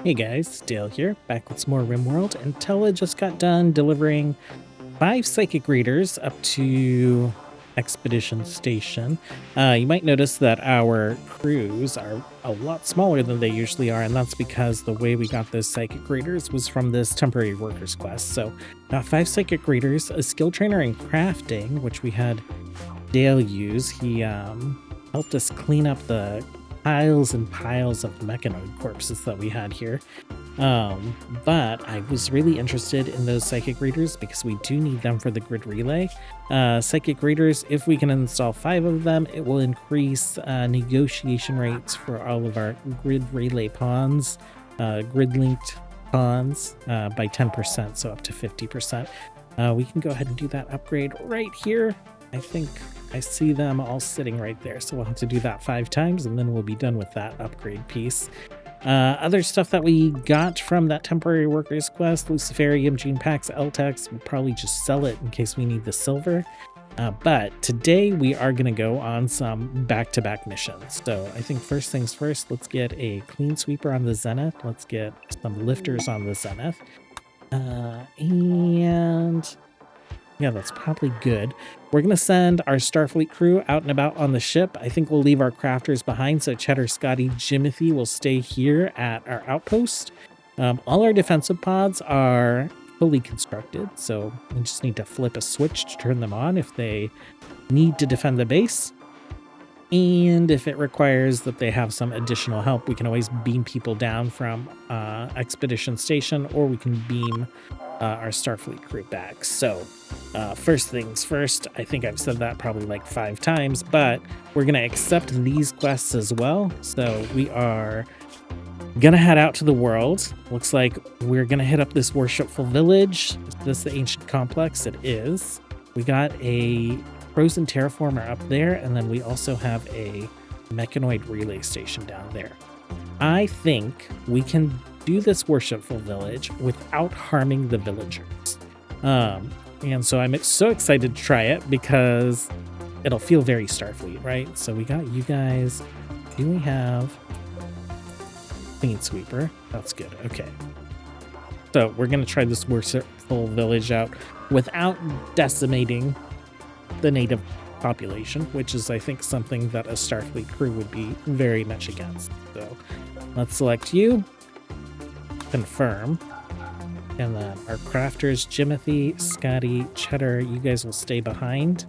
Hey guys, Dale here, back with some more RimWorld, and Tella just got done delivering 5 psychic readers up to Expedition Station. You might notice that our crews are a lot smaller than they usually are, and that's because the way we got those psychic readers was from this temporary workers quest. So, got 5 psychic readers, a skill trainer in crafting, which we had Dale use. He helped us clean up the piles and piles of Mechanoid corpses that we had here. But I was really interested in those psychic readers because we do need them for the grid relay. Psychic readers, if we can install 5 of them, it will increase negotiation rates for all of our grid relay pawns, grid linked pawns by 10%, so up to 50%. We can go ahead and do that upgrade right here. I think I see them all sitting right there, so we'll have to do that 5 times and then we'll be done with that upgrade piece. Other stuff that we got from that temporary workers quest, Luciferium, gene packs, LTEX, we'll probably just sell it in case we need the silver. But today we are going to go on some back-to-back missions. So I think first things first, let's get a clean sweeper on the Zenith. Let's get some lifters on the Zenith. And yeah, that's probably good. We're going to send our Starfleet crew out and about on the ship. I think we'll leave our crafters behind, so Cheddar, Scotty, Jimothy will stay here at our outpost. All our defensive pods are fully constructed, so we just need to flip a switch to turn them on if they need to defend the base. And if it requires that they have some additional help, we can always beam people down from Expedition Station, or we can beam our Starfleet crew back. So first things first, I think I've said that probably like 5 times, but we're going to accept these quests as well. So we are going to head out to the world. Looks like we're going to hit up this worshipful village. Is this the ancient complex? It is. We got a frozen terraformer up there, and then we also have a Mechanoid relay station down there. I think we can do this worshipful village without harming the villagers. And so I'm so excited to try it because it'll feel very Starfleet, right? So we got you guys. Do we have clean sweeper? That's good. Okay. So we're going to try this worshipful village out without decimating the native population, which is, I think, something that a Starfleet crew would be very much against. So let's select you. Confirm. And then our crafters, Jimothy, Scotty, Cheddar, you guys will stay behind.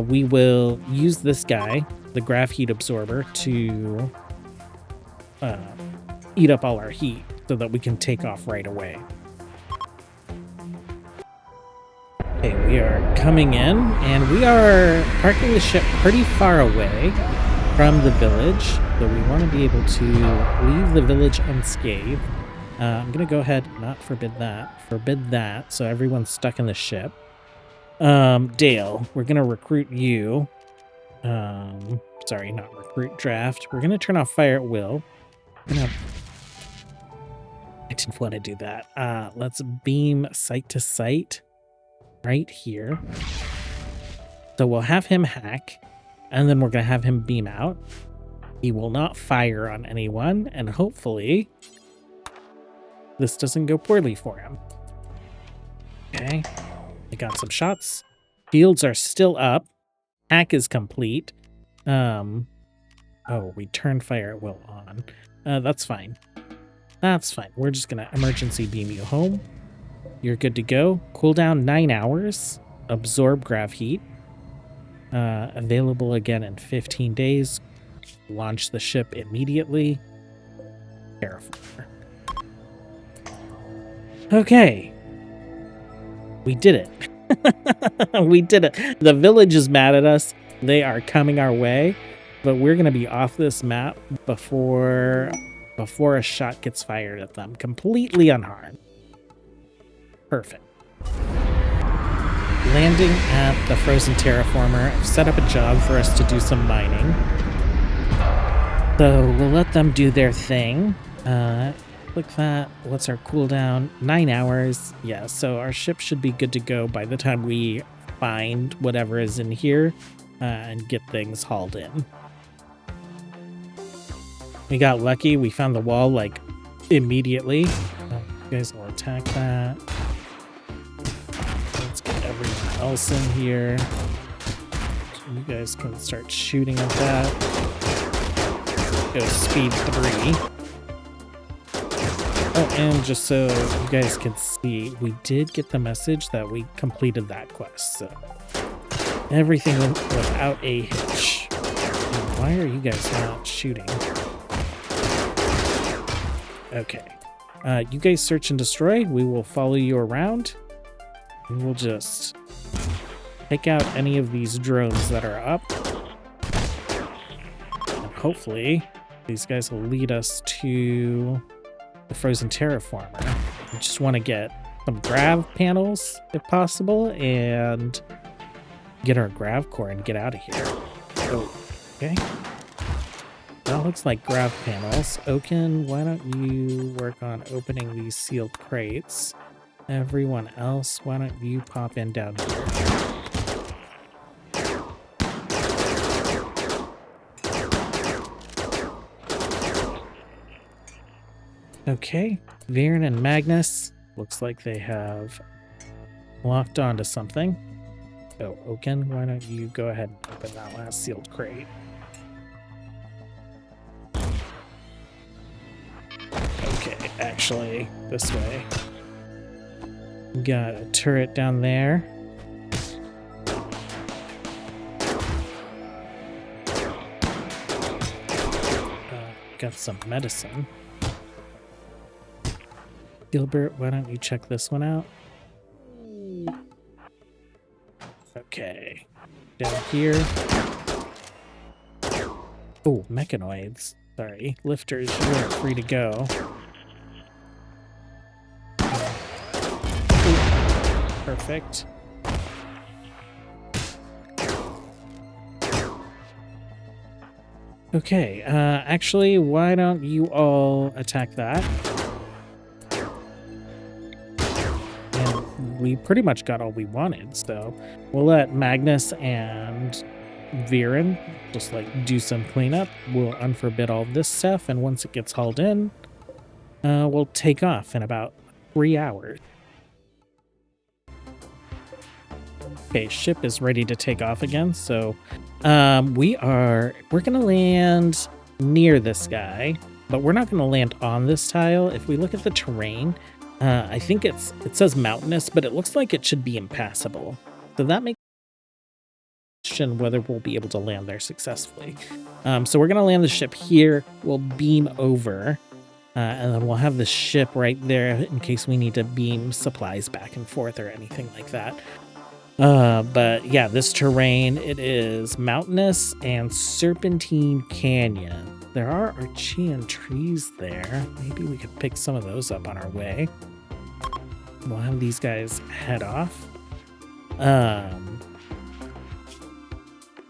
We will use this guy, the graph heat absorber, to eat up all our heat so that we can take off right away. Okay, we are coming in, and we are parking the ship pretty far away from the village, so we want to be able to leave the village unscathed. I'm going to go ahead, not forbid that, so everyone's stuck in the ship. Dale, we're going to recruit you. Sorry, not recruit, draft. We're going to turn off fire at will. I didn't want to do that. Let's beam site to site right here. So we'll have him hack, and then we're going to have him beam out. He will not fire on anyone, and hopefully this doesn't go poorly for him. Okay, I got some shots. Fields are still up. Hack is complete. Oh, we turned fire at will on. That's fine. That's fine. We're just gonna emergency beam you home. You're good to go. Cooldown 9 hours. Absorb grav heat. Available again in 15 days. Launch the ship immediately. Terraformer. Okay. We did it. We did it. The village is mad at us. They are coming our way, but we're going to be off this map before a shot gets fired at them. Completely unharmed. Perfect. Landing at the frozen terraformer. I've set up a job for us to do some mining. So we'll let them do their thing. Click that. What's our cooldown? 9 hours. Yeah, so our ship should be good to go by the time we find whatever is in here and get things hauled in. We got lucky. We found the wall like immediately. You guys will attack that. Let's get everyone else in here. You guys can start shooting at that. Go speed 3. Oh, and just so you guys can see, we did get the message that we completed that quest, so everything went without a hitch. And why are you guys not shooting? Okay. You guys search and destroy. We will follow you around. And we'll just take out any of these drones that are up. And hopefully, these guys will lead us to the frozen terraformer. We just want to get some grav panels, if possible, and get our grav core and get out of here. Oh, okay. That looks like grav panels. Oaken, why don't you work on opening these sealed crates? Everyone else, why don't you pop in down here? Okay, Viren and Magnus, looks like they have locked onto something. Oh, Oaken, why don't you go ahead and open that last sealed crate? Okay, actually, this way. Got a turret down there. Got some medicine. Gilbert, why don't you check this one out? Okay. Down here. Oh, mechanoids. Sorry. Lifters, you are free to go. Ooh, perfect. Okay, actually, why don't you all attack that? We pretty much got all we wanted, so we'll let Magnus and Viren just like do some cleanup. We'll unforbid all this stuff, and once it gets hauled in, we'll take off in about 3 hours. Okay, ship is ready to take off again, so we're gonna land near this guy, but we're not gonna land on this tile. If we look at the terrain, I think it says mountainous, but it looks like it should be impassable. So that makes me question whether we'll be able to land there successfully. So we're going to land the ship here. We'll beam over, and then we'll have the ship right there in case we need to beam supplies back and forth or anything like that. But yeah, this terrain, it is mountainous and serpentine canyon. There are Archean trees there. Maybe we could pick some of those up on our way. We'll have these guys head off.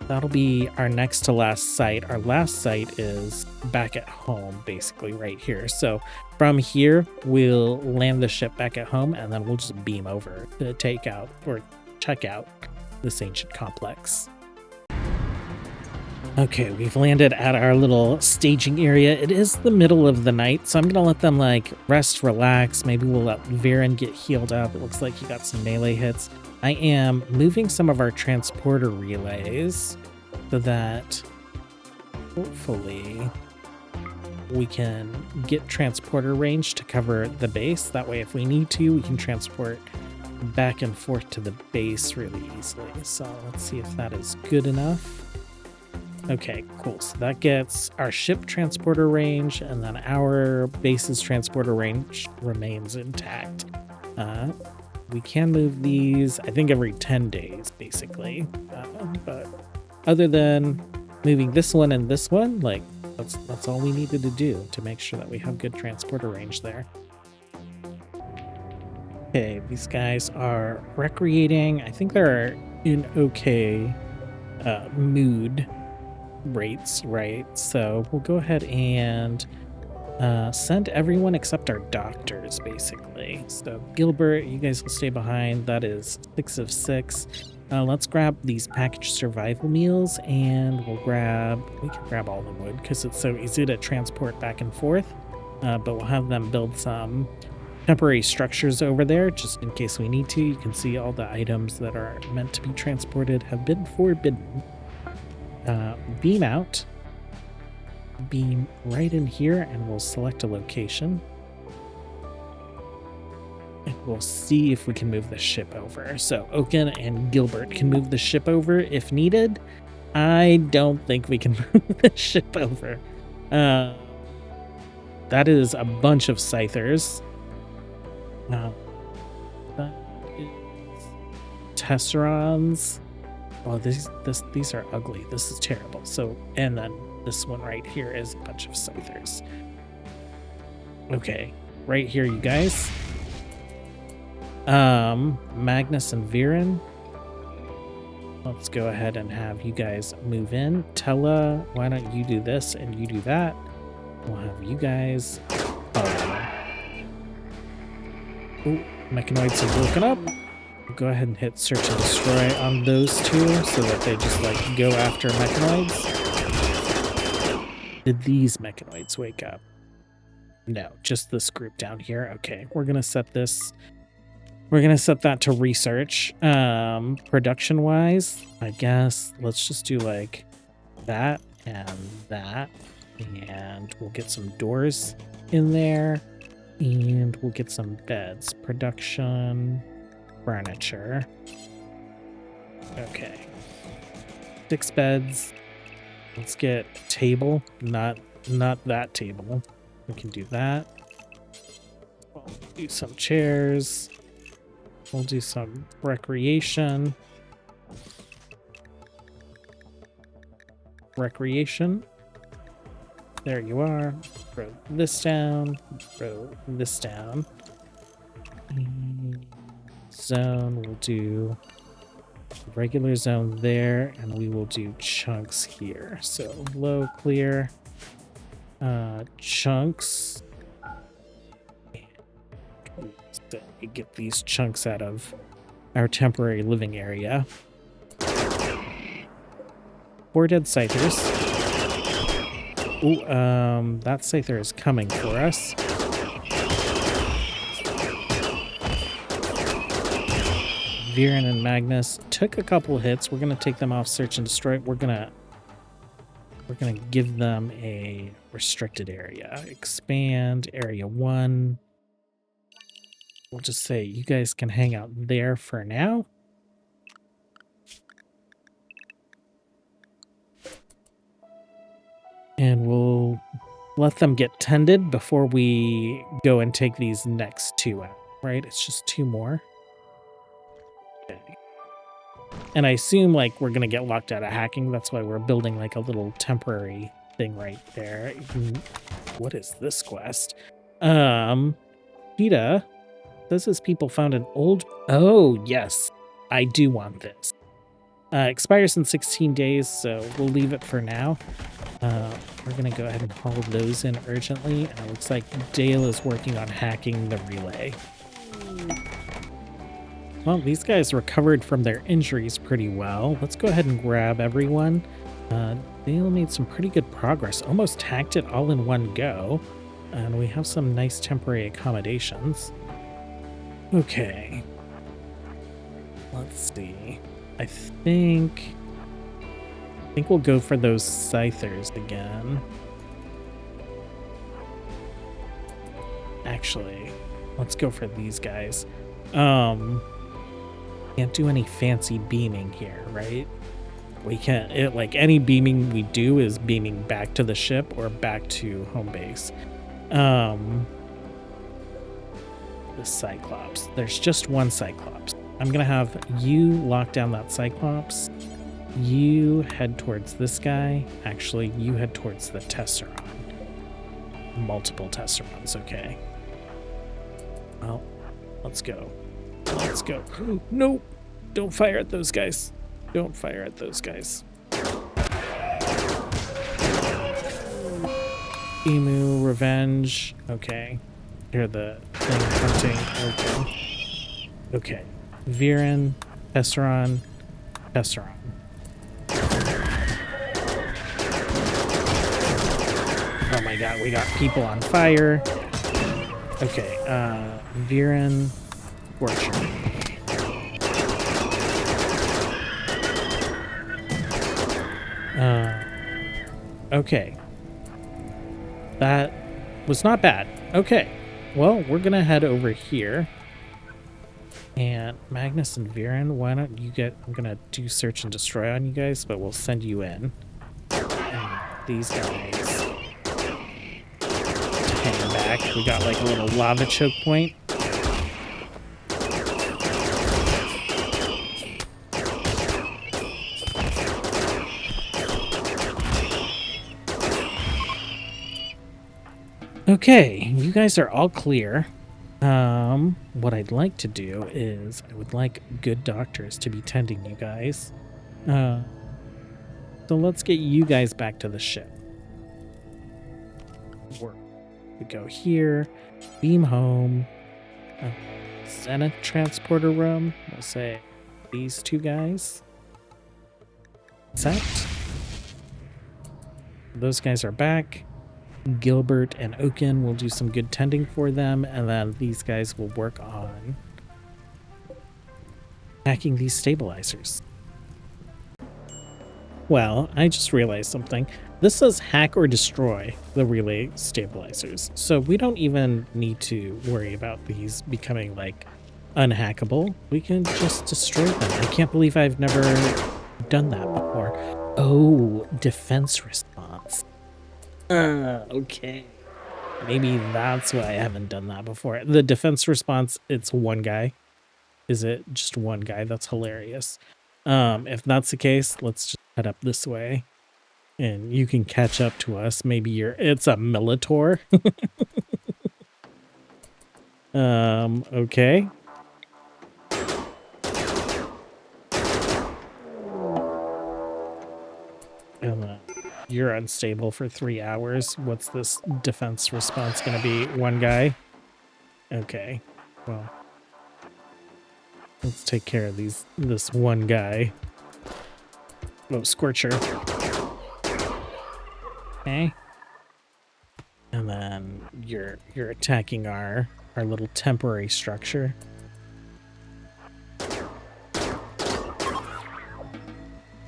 That'll be our next to last site. Our last site is back at home, basically right here. So from here, we'll land the ship back at home, and then we'll just beam over to take out or check out this ancient complex. Okay, we've landed at our little staging area. It is the middle of the night, so I'm going to let them, like, rest, relax. Maybe we'll let Viren get healed up. It looks like he got some melee hits. I am moving some of our transporter relays so that hopefully we can get transporter range to cover the base. That way, if we need to, we can transport back and forth to the base really easily. So let's see if that is good enough. Okay, cool. So that gets our ship transporter range, and then our base's transporter range remains intact. We can move these, I think, every 10 days, basically. But other than moving this one and this one, like, that's all we needed to do to make sure that we have good transporter range there. Okay, these guys are recreating. I think they're in okay mood rates, right? So we'll go ahead and send everyone except our doctors, basically. So Gilbert, you guys will stay behind. That is 6 of 6. Let's grab these packaged survival meals, and we can grab all the wood because it's so easy to transport back and forth. but we'll have them build some temporary structures over there just in case we need to. You can see all the items that are meant to be transported have been forbidden. Beam out. Beam right in here, and we'll select a location. And we'll see if we can move the ship over. So Oaken and Gilbert can move the ship over if needed. I don't think we can move the ship over. That is a bunch of scythers. That is Tesserons. Oh, these are ugly. This is terrible. So, and then this one right here is a bunch of scythers. Okay, right here, you guys. Magnus and Viren. Let's go ahead and have you guys move in. Tella, why don't you do this and you do that? We'll have you guys. Ooh, Mechanoids have woken up. We'll go ahead and hit search and destroy on those two so that they just like go after Mechanoids. Did these Mechanoids wake up? No, just this group down here. Okay, we're gonna set this. We're gonna set that to research. Production wise, I guess let's just do like that and that, and we'll get some doors in there, and we'll get some beds. Production, furniture. Okay, 6 beds. Let's get table, not that table. We can do that. We'll do some chairs. We'll do some recreation. Recreation. There you are. Throw this down. Throw this down. Zone, we'll do regular zone there, and we will do chunks here. So low clear. Chunks. Get these chunks out of our temporary living area. 4 dead scythers. Ooh, that scyther is coming for us. Viren and Magnus took a couple hits. We're gonna take them off search and destroy. We're gonna give them a restricted area. Expand area 1. We'll just say you guys can hang out there for now. And we'll let them get tended before we go and take these next 2 out, right? It's just 2 more. Okay. And I assume like we're gonna get locked out of hacking. That's why we're building like a little temporary thing right there. What is this quest? Cheetah. This is people found an old... Oh, yes. I do want this. Expires in 16 days, so we'll leave it for now. We're going to go ahead and haul those in urgently. And it looks like Dale is working on hacking the relay. Well, these guys recovered from their injuries pretty well. Let's go ahead and grab everyone. Dale made some pretty good progress. Almost hacked it all in one go. And we have some nice temporary accommodations. Okay. Let's see. I think we'll go for those scythers again. Actually, let's go for these guys. Can't do any fancy beaming here, right? We can't, like any beaming we do is beaming back to the ship or back to home base. The Cyclops. There's just one Cyclops. I'm gonna have you lock down that Cyclops. You head towards this guy. Actually, you head towards the Tesseron. Multiple Tesserons, okay. Well, let's go. Let's go. No! Don't fire at those guys. Don't fire at those guys. Emu, revenge. Okay. Hear the thing hunting. Okay. Okay. Viren, Tesseron, Tesseron. Oh my god. Yeah, we got people on fire. Okay, Viren, Scorcher. Okay. That was not bad. Okay. Well, we're gonna head over here. And Magnus and Viren, why don't you get... I'm gonna do search and destroy on you guys, but we'll send you in. And these guys... hang back. We got like a little lava choke point. Okay, you guys are all clear. What I'd like to do is I would like good doctors to be tending you guys. So let's get you guys back to the ship. We go here, beam home, Zenith transporter room. We'll say these two guys. Set. Those guys are back. Gilbert and Oaken will do some good tending for them, and then these guys will work on hacking these stabilizers. Well, I just realized something. This says hack or destroy the relay stabilizers, so we don't even need to worry about these becoming like unhackable. We can just destroy them. I can't believe I've never done that before. Oh, defense response. Okay. Maybe that's why I haven't done that before. The defense response, it's one guy. Is it just one guy? That's hilarious. If that's the case, let's just head up this way. And you can catch up to us. Maybe it's a Militor. Okay. And you're unstable for 3 hours. What's this defense response going to be? One guy? Okay. Well, let's take care of this one guy. Oh, Scorcher. Okay. And then you're attacking our little temporary structure.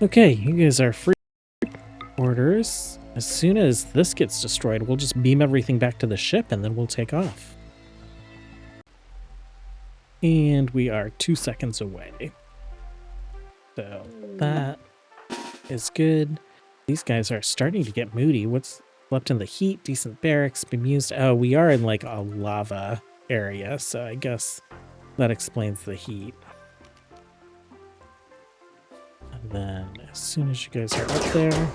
Okay, you guys are free. Orders. As soon as this gets destroyed, we'll just beam everything back to the ship and then we'll take off. And we are 2 seconds away. So that is good. These guys are starting to get moody. What's left in the heat? Decent barracks, bemused. Oh, we are in like a lava area, so I guess that explains the heat. And then as soon as you guys are up there,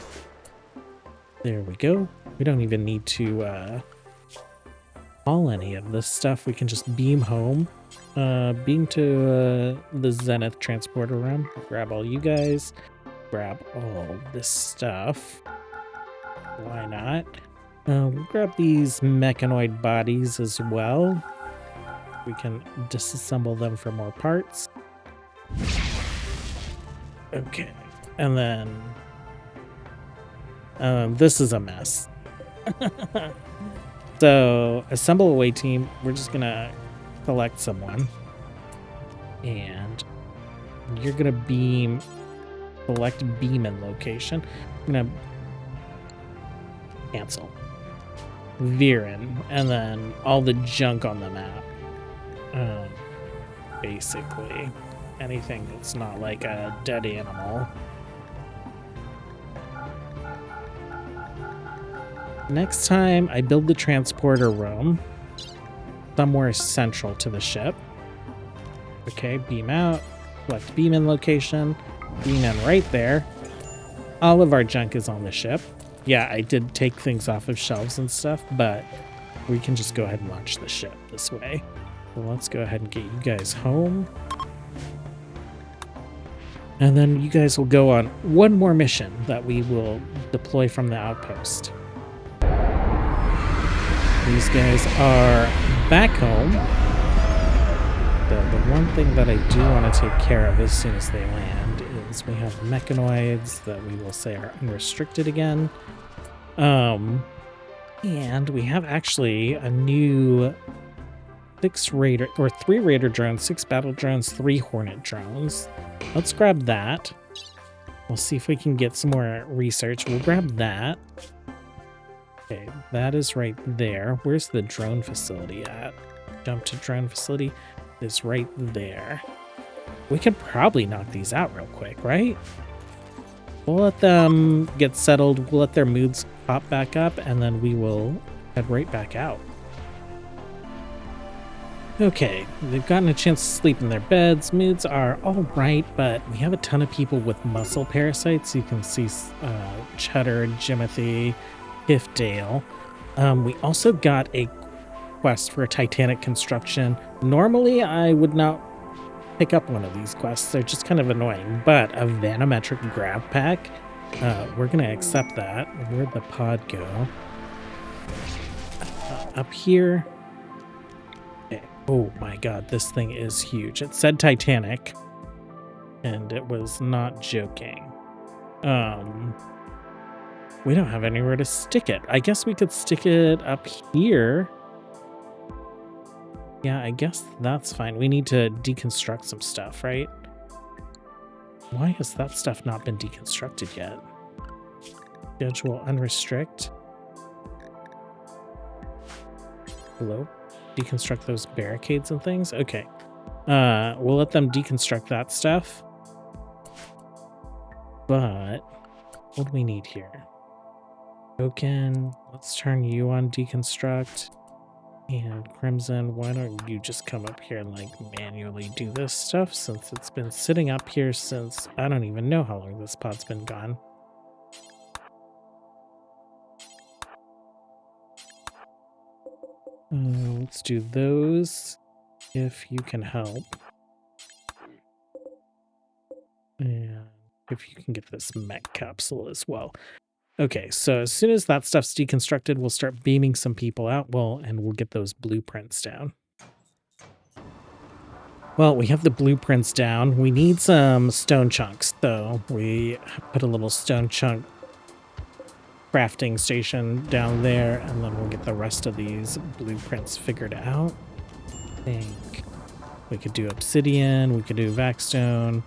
there we go. We don't even need to haul any of this stuff. We can just beam home. Beam to the Zenith transporter room. Grab all you guys. Grab all this stuff. Why not? We'll grab these Mechanoid bodies as well. We can disassemble them for more parts. Okay. And then this is a mess. So, assemble away team. We're just gonna select someone. And you're gonna beam, select beam in location. I'm gonna cancel. Viren, and then all the junk on the map. Basically, anything that's not like a dead animal. Next time I build the transporter room somewhere central to the ship. Okay, beam out, select beam in location, beam in right there. All of our junk is on the ship. Yeah, I did take things off of shelves and stuff, but we can just go ahead and launch the ship this way. So let's go ahead and get you guys home. And then you guys will go on one more mission that we will deploy from the outpost. These guys are back home. The one thing that I do want to take care of as soon as they land is we have mechanoids that we will say are unrestricted again. And we have actually a new 3 Raider drones, 6 battle drones, 3 Hornet drones. Let's grab that. We'll see if we can get some more research. We'll grab that. Okay, that is right there. Where's the drone facility at? Jump to drone facility is right there. We could probably knock these out real quick, right? We'll let them get settled. We'll let their moods pop back up, and then we will head right back out. Okay, they've gotten a chance to sleep in their beds. Moods are all right, but we have a ton of people with muscle parasites. You can see Cheddar, Jimothy, Ayan Dael. We also got a quest for Titanic construction. Normally, I would not pick up one of these quests. They're just kind of annoying, but a Vanometric Grav Pack, we're going to accept that. Where'd the pod go? Up here. Okay. Oh my god, this thing is huge. It said Titanic, and it was not joking. We don't have anywhere to stick it. I guess we could stick it up here. Yeah, I guess that's fine. We need to deconstruct some stuff, right? Why has that stuff not been deconstructed yet? Schedule unrestrict. Hello? Deconstruct those barricades and things? Okay. We'll let them deconstruct that stuff. But what do we need here? Token. Let's turn you on deconstruct. And Crimson, why don't you just come up here and like manually do this stuff, since it's been sitting up here since I don't even know how long this pod's been gone. Let's do those if you can help. And if you can get this mech capsule as well. Okay, so as soon as that stuff's deconstructed, we'll start beaming some people out. And we'll get those blueprints down. Well, we have the blueprints down. We need some stone chunks, though. We put a little stone chunk crafting station down there, and then we'll get the rest of these blueprints figured out. I think we could do obsidian, we could do vaxstone.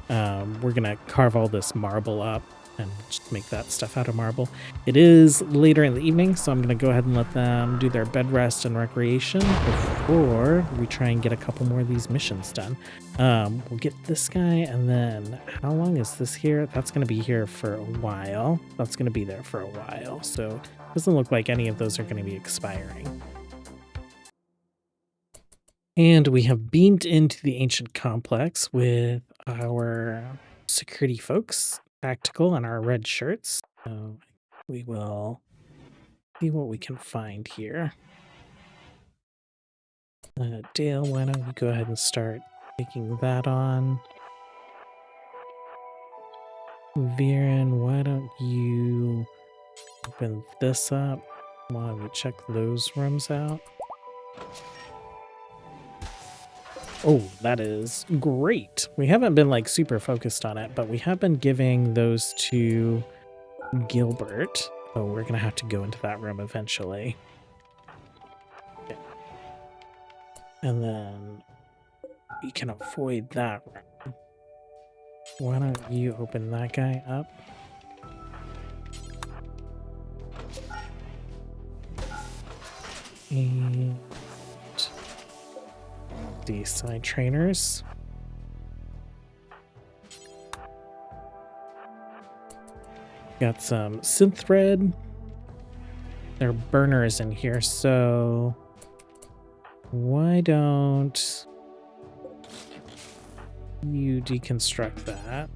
We're going to carve all this marble up and just make that stuff out of marble. It is later in the evening, so I'm going to go ahead and let them do their bed rest and recreation before we try and get a couple more of these missions done. We'll get this guy, and then how long is this here? That's going to be here for a while. That's going to be there for a while, so it doesn't look like any of those are going to be expiring. And we have beamed into the ancient complex with our security folks, tactical, and our red shirts. So we will see what we can find here. Dale, why don't you go ahead and start taking that on? Viren, why don't you open this up while we check those rooms out? Oh, that is great. We haven't been like super focused on it, but we have been giving those to Gilbert. Oh, we're going to have to go into that room eventually. Okay. And then we can avoid that room. Why don't you open that guy up? And these side trainers. Got some synth thread. There are burners in here, so why don't you deconstruct that?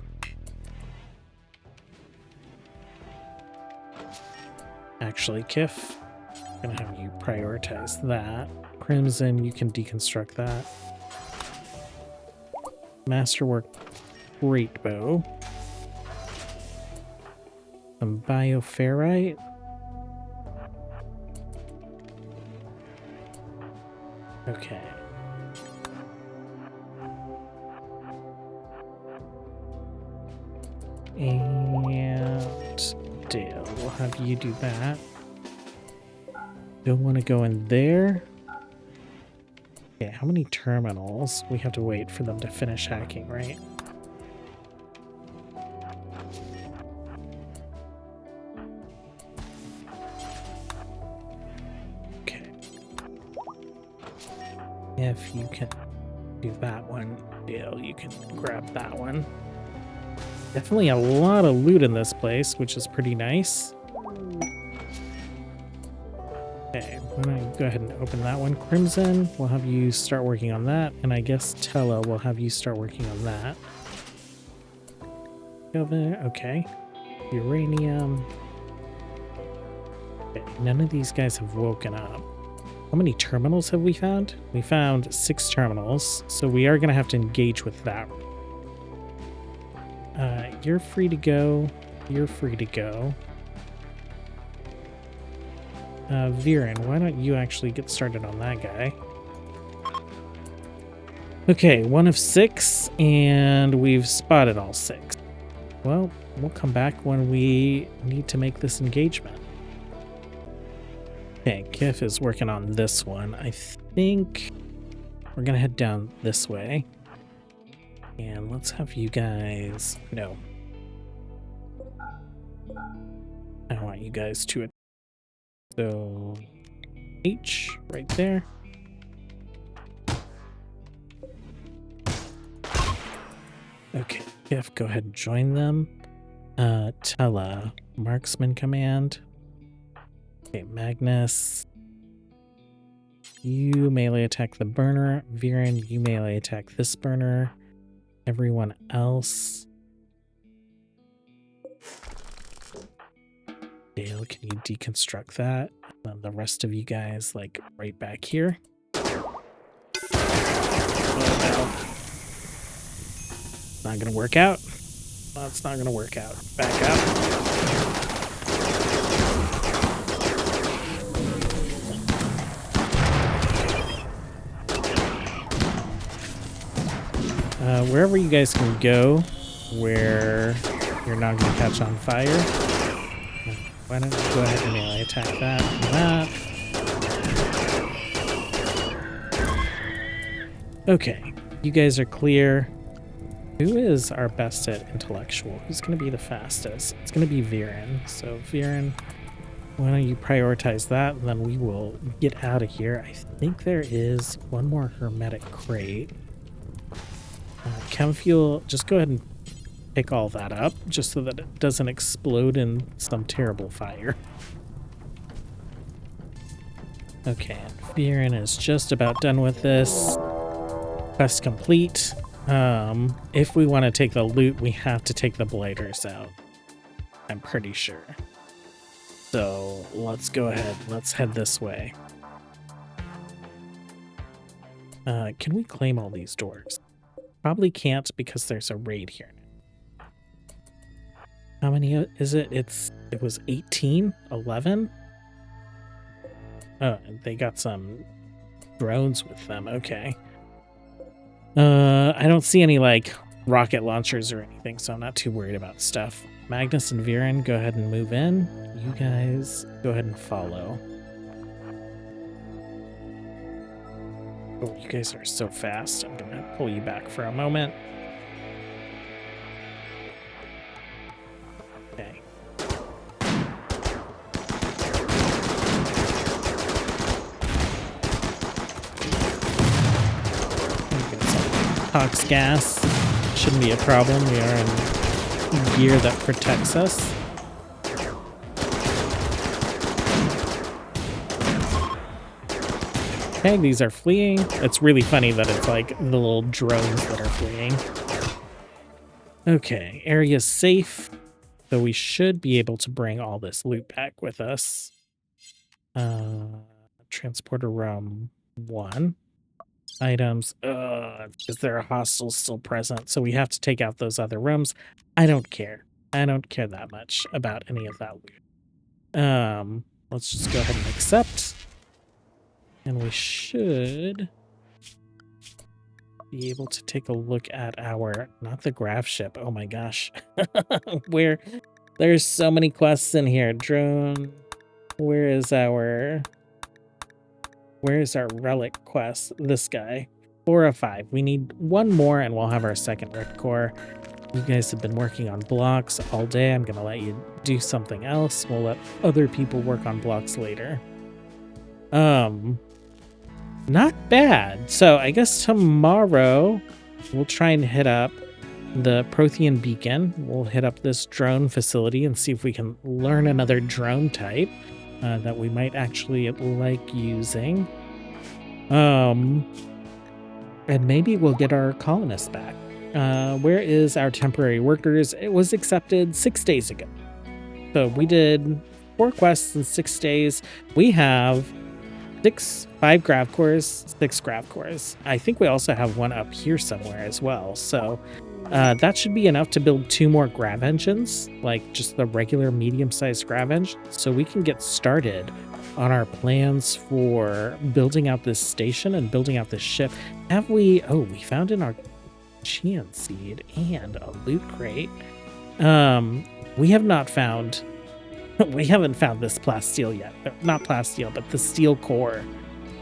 Actually, Kif, I'm gonna have you prioritize that. Crimson, you can deconstruct that. Masterwork great bow. Some bioferrite. Okay. And Dale, we'll have you do that. Don't want to go in there. Okay, how many terminals? We have to wait for them to finish hacking, right? Okay. If you can do that one, Dale, you can grab that one. Definitely a lot of loot in this place, which is pretty nice. Okay, why don't I go ahead and open that one? Crimson, we'll have you start working on that. And I guess Tella will have you start working on that. Okay. Uranium. Okay, none of these guys have woken up. How many terminals have we found? We found 6 terminals, so we are going to have to engage with that. You're free to go. You're free to go. Viren, why don't you actually get started on that guy? Okay, 1 of 6, and we've spotted all 6. Well, we'll come back when we need to make this engagement. Okay, Kif is working on this one. I think we're gonna head down this way. And let's have you guys... No. I want you guys to... So... H, right there. Okay, Kif, go ahead and join them. Tella, Marksman Command. Okay, Magnus. You melee attack the burner. Viren, you melee attack this burner. Everyone else. Dale, can you deconstruct that? And then the rest of you guys, like, right back here. Oh, no. Not gonna work out. Well, it's not gonna work out. Back up. Wherever you guys can go, where you're not going to catch on fire. Why don't you go ahead and melee attack that and that. Okay, you guys are clear. Who is our best at intellectual? Who's going to be the fastest? It's going to be Viren. So Viren, why don't you prioritize that, and then we will get out of here. I think there is one more hermetic crate. Chem fuel, just go ahead and pick all that up, just so that it doesn't explode in some terrible fire. Okay, Viren is just about done with this. Quest complete. If we want to take the loot, we have to take the blighters out. I'm pretty sure. So let's go ahead. Let's head this way. Can we claim all these doors? Probably can't because there's a raid here. How many is it? It was 18? 11? Oh, they got some drones with them. Okay. I don't see any, like, rocket launchers or anything, so I'm not too worried about stuff. Magnus and Viren, go ahead and move in. You guys, go ahead and follow. Oh, you guys are so fast. I'm gonna pull you back for a moment. Okay. Tox gas shouldn't be a problem. We are in gear that protects us. Okay, these are fleeing. It's really funny that it's like the little drones that are fleeing. Okay, area's safe. So we should be able to bring all this loot back with us. Transporter room 1. Items. Is there a hostile still present? So we have to take out those other rooms. I don't care. I don't care that much about any of that loot. Let's just go ahead and accept. And we should be able to take a look at our, not the graph ship. Oh my gosh. Where there's so many quests in here. Drone. Where is our Where's our relic quest? This guy. 4 of 5. We need one more and we'll have our second Rift Core. You guys have been working on blocks all day. I'm going to let you do something else. We'll let other people work on blocks later. Not bad. So I guess tomorrow we'll try and hit up the Prothean Beacon. We'll hit up this drone facility and see if we can learn another drone type that we might actually like using. And maybe we'll get our colonists back. Where is our temporary workers? It was accepted 6 days ago. So we did 4 quests in 6 days. We have 5 grav cores, 6 grav cores. I think we also have one up here somewhere as well. So that should be enough to build 2 more grav engines, like just the regular medium-sized grav engine. So we can get started on our plans for building out this station and building out this ship. Have we? Oh, we found an Archean seed and a loot crate. We have not found. We haven't found this plasteel yet. Not plasteel, but the steel core.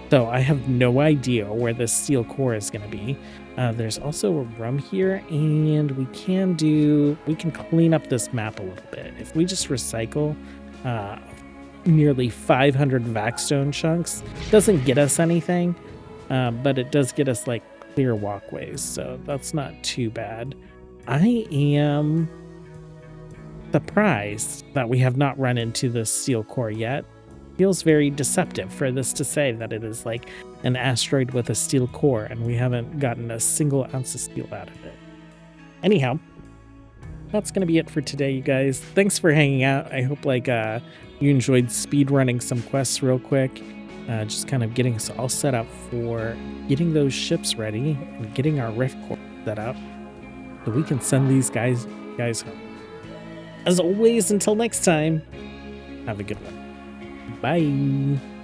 So I have no idea where this steel core is going to be. There's also a room here, and we can clean up this map a little bit. If we just recycle nearly 500 Vaxstone chunks, doesn't get us anything, but it does get us like clear walkways, so that's not too bad. I am surprised that we have not run into the steel core yet. Feels very deceptive for this to say that it is like an asteroid with a steel core and we haven't gotten a single ounce of steel out of it. Anyhow, that's going to be it for today, you guys. Thanks for hanging out. I hope you enjoyed speed running some quests real quick. Just kind of getting us all set up for getting those ships ready and getting our Rift Core set up so we can send these guys home. As always, until next time, have a good one. Bye.